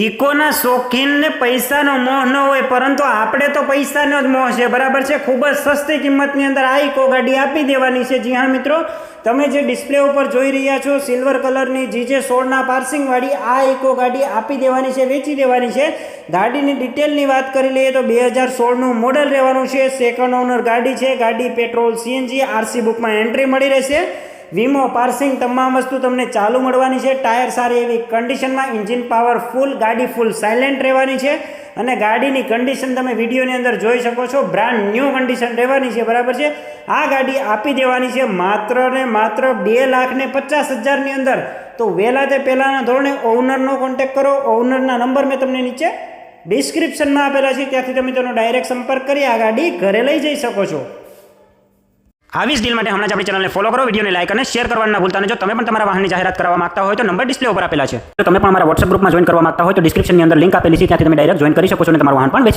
ઇકોના શોખીનને પૈસાનો મોહ ન હોય, પરંતુ આપણે તો પૈસાનો જ મોહ છે, બરાબર છે। ખૂબ જ સસ્તી કિંમતની અંદર આ ઇકો ગાડી આપી દેવાની છે। જી હા મિત્રો, તમે જે ડિસ્પ્લે ઉપર જોઈ રહ્યા છો સિલ્વર કલરની GJ16 પાર્સિંગવાળી આ ઇકો ગાડી આપી દેવાની છે, વેચી દેવાની છે। ગાડીની ડિટેલની વાત કરી લઈએ તો 2016નું મોડલ રહેવાનું છે, સેકન્ડ ઓનર ગાડી છે। ગાડી પેટ્રોલ CNG RC બુકમાં એન્ટ્રી મળી રહેશે। વીમો પાર્સિંગ તમામ વસ્તુ તમને ચાલુ મળવાની છે। ટાયર સારી એવી કન્ડિશનમાં, એન્જિન પાવર ફૂલ, ગાડી ફૂલ સાયલેન્ટ રહેવાની છે અને ગાડીની કન્ડિશન તમે વિડીયોની અંદર જોઈ શકો છો, બ્રાન્ડ ન્યૂ કન્ડિશન રહેવાની છે, બરાબર છે। આ ગાડી આપી દેવાની છે માત્ર ને માત્ર 2,50,000ની અંદર। તો વહેલા તે પહેલાંના ધોરણે ઓનરનો કોન્ટેક્ટ કરો। ઓનરના નંબર મેં તમને નીચે ડિસ્ક્રિપ્શનમાં આપેલા છે, ત્યાંથી તમે તેનો ડાયરેક્ટ સંપર્ક કરી આ ગાડી ઘરે લઈ જઈ શકો છો। આવી જ ડીલ માટે હમણાં જ આપણી ચેનલને ફોલો કરો, વિડીયોને લાઈક અને શેર કરવાનું ના ભૂલતા। અને જો તમે પણ તમારા વાહનની જાહેરાત કરવા માંગતા હોય તો નંબર ડિસ્પ્લે ઉપર આપેલા છે। જો તમે પણ અમારા WhatsApp ગ્રુપમાં જોઈન કરવા માંગતા હોય તો ડિસ્ક્રિપ્શનની અંદર લિંક આપેલી છે, ત્યાંથી તમે ડાયરેક્ટ જોઈન કરી શકો છો અને તમારું વાહન પણ વેચી